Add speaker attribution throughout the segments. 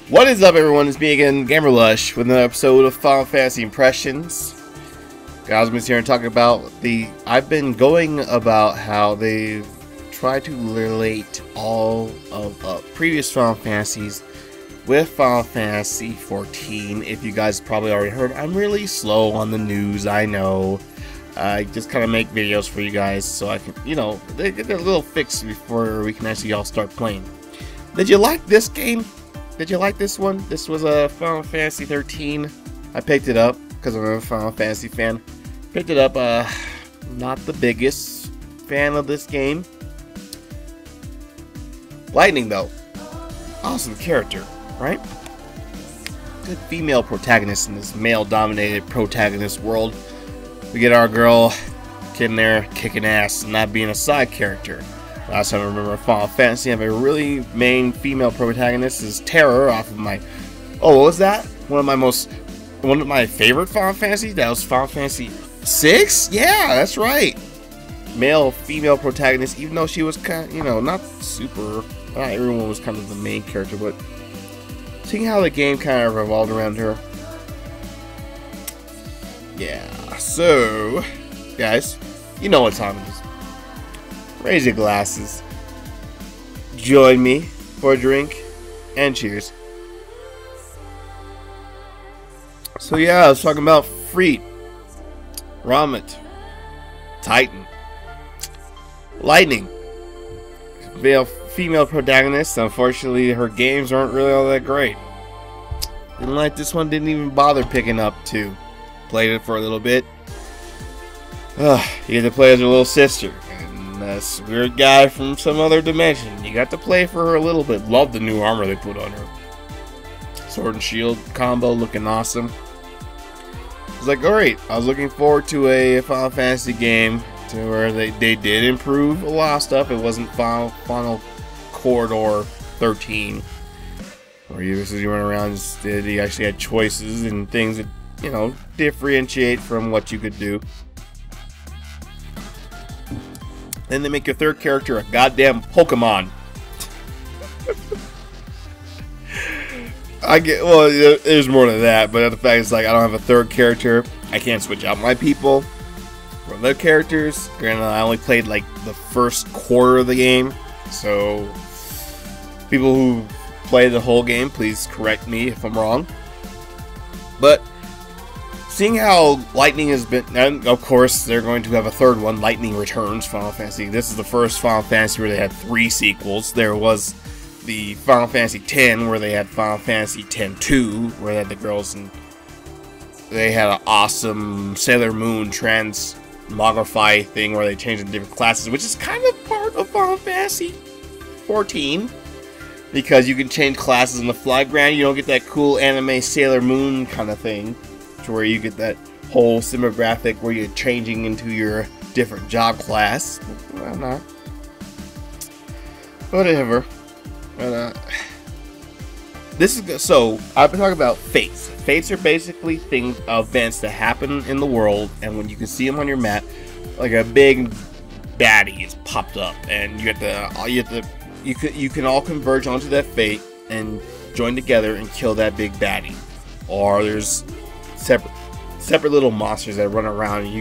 Speaker 1: What is up, everyone? It's me again, Gamerlush, with another episode of Final Fantasy Impressions. Guys, I'm here and talking about I've been going about how they've tried to relate all of previous Final Fantasies with Final Fantasy XIV. If you guys probably already heard, I'm really slow on the news, I know. I just kind of make videos for you guys so I can, they get a little fix before we can actually all start playing. Did you like this game? Did you like this one? This was a Final Fantasy XIII. I picked it up because I'm a Final Fantasy fan. Picked it up, not the biggest fan of this game. Lightning, though. Awesome character, right? Good female protagonist in this male-dominated protagonist world. We get our girl in there kicking ass and not being a side character. Last time I remember Final Fantasy, I have a really main female protagonist is Terror off of my... Oh, what was that? One of my favorite Final Fantasy? That was Final Fantasy VI? Yeah, that's right. Male, female protagonist, even though she was kind of, not super... Not everyone was kind of the main character, but... Seeing how the game kind of revolved around her. Yeah, so... Guys, you know what time it is. Raise your glasses, join me for a drink, and cheers. So yeah, I was talking about Freet, Ramet, Titan, Lightning, female protagonist. Unfortunately, her games aren't really all that great. Didn't like this one, didn't even bother picking up two. Played it for a little bit. You get to play as her little sister. This weird guy from some other dimension. You got to play for her a little bit. Love the new armor they put on her. Sword and shield combo looking awesome. It's like, alright, I was looking forward to a Final Fantasy game to where they did improve a lot of stuff. It wasn't Final Corridor 13 where you run around and you actually had choices and things that, differentiate from what you could do. Then they make your third character a goddamn Pokemon. There's more to that, but the fact is, like, I don't have a third character. I can't switch out my people from other characters. Granted, I only played like the first quarter of the game, so people who play the whole game, please correct me if I'm wrong. But seeing how Lightning has been, and of course they're going to have a third one, Lightning Returns Final Fantasy. This is the first Final Fantasy where they had 3 sequels. There was the Final Fantasy X where they had Final Fantasy X-2, where they had the girls, and they had an awesome Sailor Moon transmogrify thing where they changed into different classes, which is kind of part of Final Fantasy XIV. Because you can change classes on the fly. Granted, you don't get that cool anime Sailor Moon kind of thing, where you get that whole demographic where you're changing into your different job class. Well, not. Whatever. But, this is good. So, I've been talking about fates. Fates are basically events that happen in the world, and when you can see them on your map, like a big baddie is popped up, and you can all converge onto that fate and join together and kill that big baddie. Or there's separate little monsters that run around, and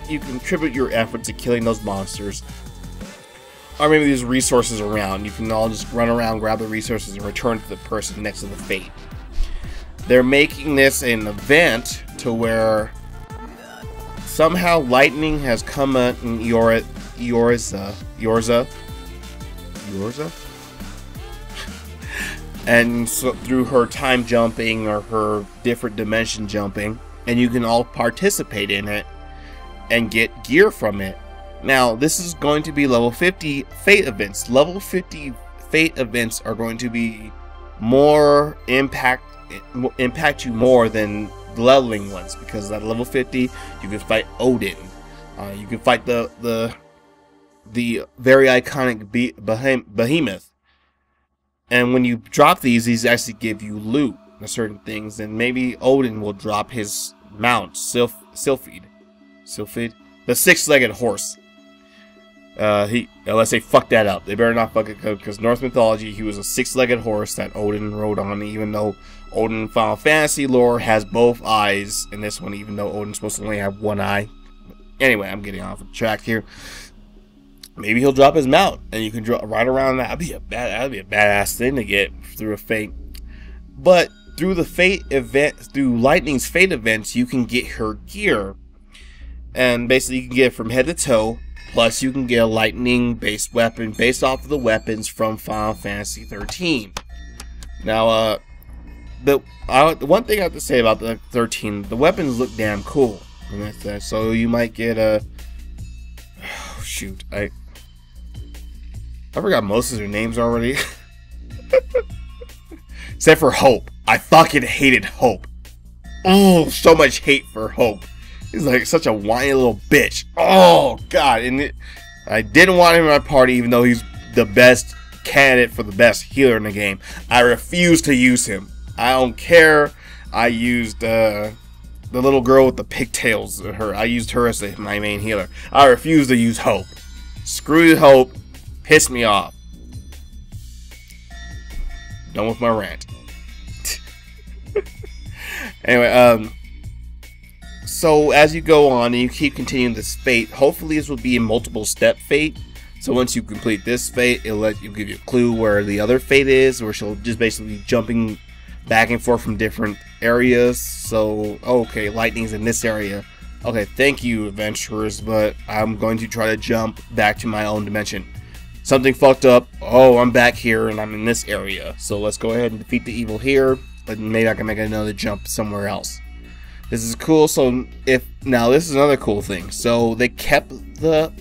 Speaker 1: you contribute your effort to killing those monsters. Or maybe there's resources around. You can all just run around, grab the resources, and return to the person next to the fate. They're making this an event to where somehow Lightning has come in Yorza. And so through her time jumping or her different dimension jumping, and you can all participate in it and get gear from it. Now, this is going to be level 50 fate events. Level 50 fate events are going to be more impact you more than the leveling ones, because at level 50 you can fight Odin. You can fight the very iconic Behemoth. And when you drop these actually give you loot and certain things, and maybe Odin will drop his mount, Sylphid, the 6-legged horse. Let's say fuck that up. They better not fuck it, because Norse mythology, he was a 6-legged horse that Odin rode on, even though Odin in Final Fantasy lore has both eyes in this one, even though Odin's supposed to only have one eye. Anyway, I'm getting off the track here. Maybe he'll drop his mount, and you can ride around. That'd be a badass thing to get through a fate. But through the fate event, through Lightning's fate events, you can get her gear, and basically you can get it from head to toe. Plus, you can get a lightning-based weapon based off of the weapons from Final Fantasy 13. Now, the one thing I have to say about the 13, the weapons look damn cool. So you might get a... Oh, shoot, I forgot most of their names already. Except for Hope. I fucking hated Hope. Oh, so much hate for Hope. He's like such a whiny little bitch. Oh, God. And I didn't want him in my party, even though he's the best candidate for the best healer in the game. I refuse to use him. I don't care. I used the little girl with the pigtails. I used her as my main healer. I refuse to use Hope. Screw Hope. Piss me off. Done with my rant. Anyway, so as you go on and you keep continuing this fate, hopefully this will be a multiple step fate. So once you complete this fate, it'll give you a clue where the other fate is, or she'll just basically be jumping back and forth from different areas. So, okay, Lightning's in this area. Okay, thank you, adventurers, but I'm going to try to jump back to my own dimension. Something fucked up. Oh, I'm back here and I'm in this area. So let's go ahead and defeat the evil here, but maybe I can make another jump somewhere else. This is cool. So now this is another cool thing. So they kept the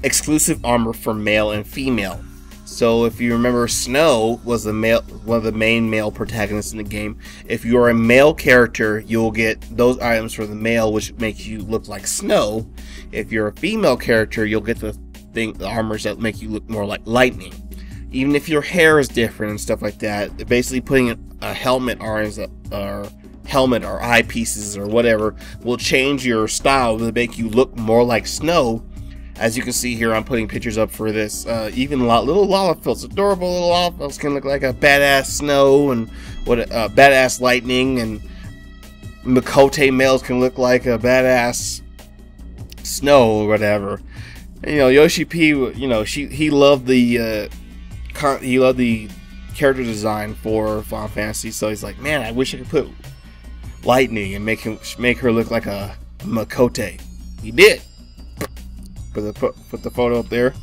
Speaker 1: exclusive armor for male and female. So if you remember, Snow was one of the main male protagonists in the game. If you're a male character, you'll get those items for the male, which makes you look like Snow. If you're a female character, you'll get the armors that make you look more like Lightning. Even if your hair is different and stuff like that, basically putting a helmet or eyepieces or whatever will change your style to make you look more like Snow. As you can see here, I'm putting pictures up for this. Even little Lalafels, adorable little Lalafels can look like a badass Snow, and badass Lightning, and Makote males can look like a badass Snow or whatever. And, Yoshi P, he loved the character design for Final Fantasy, so he's like, man, I wish I could put Lightning and make her look like a Makote. He did. Put the photo up there,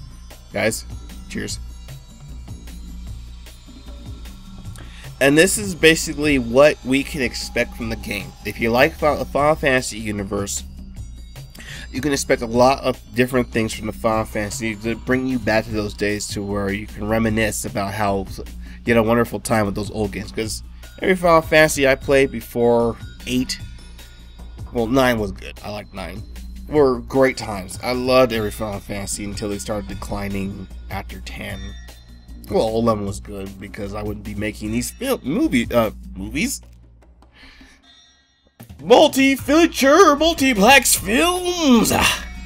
Speaker 1: guys. Cheers. And this is basically what we can expect from the game. If you like the Final Fantasy universe, you can expect a lot of different things from the Final Fantasy to bring you back to those days, to where you can reminisce about how you had a wonderful time with those old games. Because every Final Fantasy I played before 8, well, 9 was good. I liked 9. Were great times. I loved every Final Fantasy until they started declining after 10. Well, 11 was good because I wouldn't be making these movies. Multi-feature, multiplex films.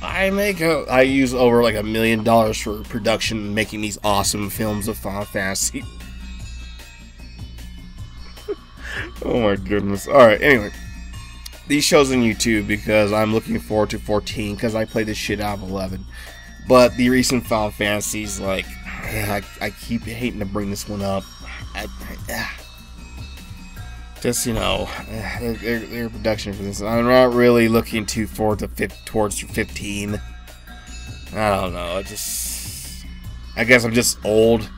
Speaker 1: I use over like $1 million for production, making these awesome films of Final Fantasy. Oh my goodness. Alright, anyway. These shows on YouTube because I'm looking forward to 14 because I played this shit out of 11. But the recent Final Fantasies, like, I keep hating to bring this one up. Just, their production for this. I'm not really looking too forward to towards 15. I don't know. I guess I'm just old.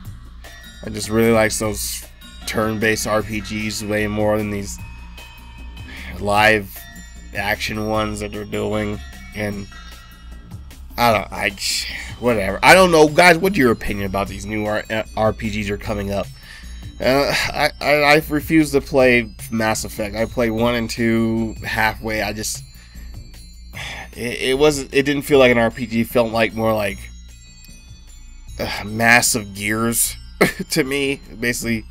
Speaker 1: I just really like those turn-based RPGs way more than these live action ones that they're doing. And whatever. I don't know, guys. What's your opinion about these new RPGs that are coming up? I refuse to play Mass Effect. I played 1 and 2 halfway. It didn't feel like an RPG. It felt like more like massive Gears to me. Basically,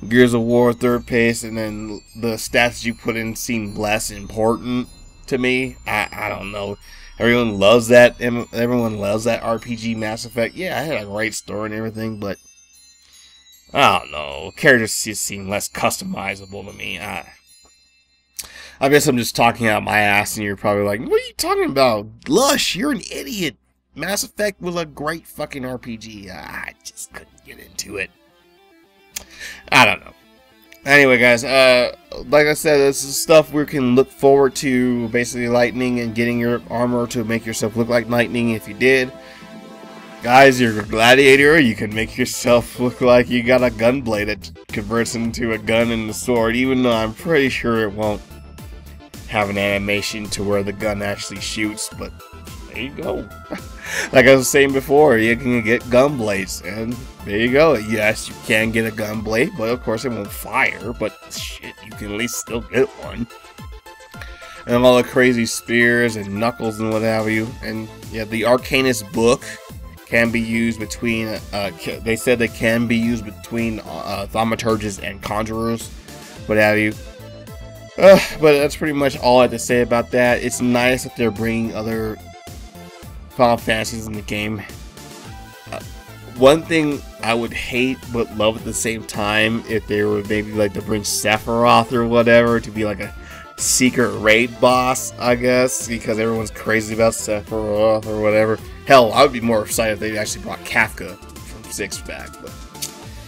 Speaker 1: Gears of War third pace, and then the stats you put in seemed less important to me. I don't know. Everyone loves that. Everyone loves that RPG Mass Effect. Yeah, I had a great story and everything, but I don't know. Characters just seem less customizable to me. I guess I'm just talking out my ass, and you're probably like, "What are you talking about, Lush? You're an idiot." Mass Effect was a great fucking RPG. I just couldn't get into it. I don't know. Anyway, guys, like I said, this is stuff we can look forward to. Basically, Lightning and getting your armor to make yourself look like Lightning. If you did, guys, you're a gladiator. You can make yourself look like you got a gun blade that converts into a gun and a sword. Even though I'm pretty sure it won't have an animation to where the gun actually shoots, but there you go. Like I was saying before, you can get gun blades, and there you go. Yes, you can get a gun blade, but of course it won't fire, but shit, you can at least still get one. And all the crazy spears and knuckles and what have you. And yeah, the Arcanist book can be used between, they said they can be used between thaumaturges and conjurers, what have you. But that's pretty much all I have to say about that. It's nice that they're bringing other Final Fantasies in the game. One thing I would hate but love at the same time, if they were maybe like to bring Sephiroth or whatever to be like a secret raid boss, I guess, because everyone's crazy about Sephiroth or whatever. Hell, I would be more excited if they actually brought Kafka from 6 back, but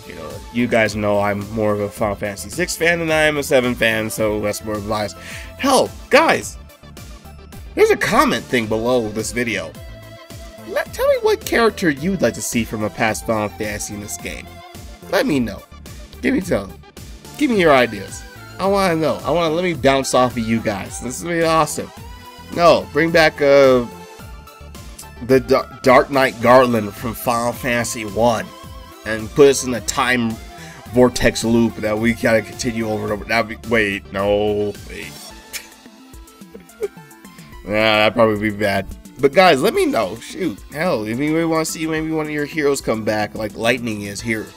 Speaker 1: you know, you guys know I'm more of a Final Fantasy 6 fan than I am a 7 fan, so that's more advice. Hell, guys, there's a comment thing below this video. Tell me what character you'd like to see from a past Final Fantasy in this game. Let me know. Give me your ideas. I want to know. Let me bounce off of you guys. This is really awesome. No, bring back the Dark Knight Garland from Final Fantasy 1 and put us in a time vortex loop that we gotta continue over and over. That'd be, wait. Nah, that'd probably be bad. But guys, let me know. Shoot, hell, if you really want to see maybe one of your heroes come back, like Lightning is here,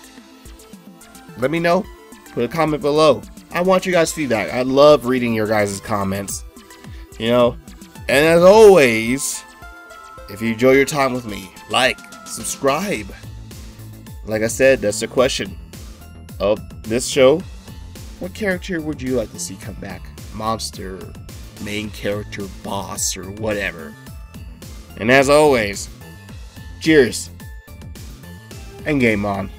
Speaker 1: let me know. Put a comment below. I want you guys' feedback. I love reading your guys' comments. You know, and as always, if you enjoy your time with me, like, subscribe. Like I said, that's the question of this show. What character would you like to see come back? Monster, main character, boss, or whatever. And as always, cheers, and game on.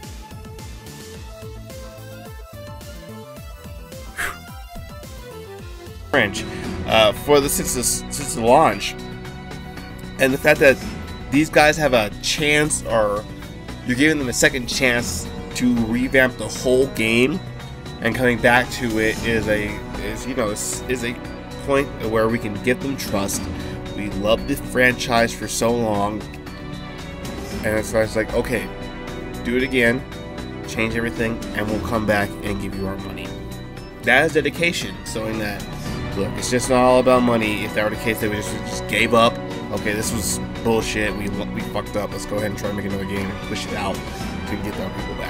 Speaker 1: French, since the launch, and the fact that these guys have a chance, or you're giving them a second chance to revamp the whole game, and coming back to it is a point where we can give them trust. We loved the franchise for so long, and so it's like, okay, do it again, change everything, and we'll come back and give you our money. That is dedication, showing that, look, it's just not all about money. If that were the case, they would just gave up. Okay, this was bullshit, we fucked up, let's go ahead and try to make another game and push it out to get our people back.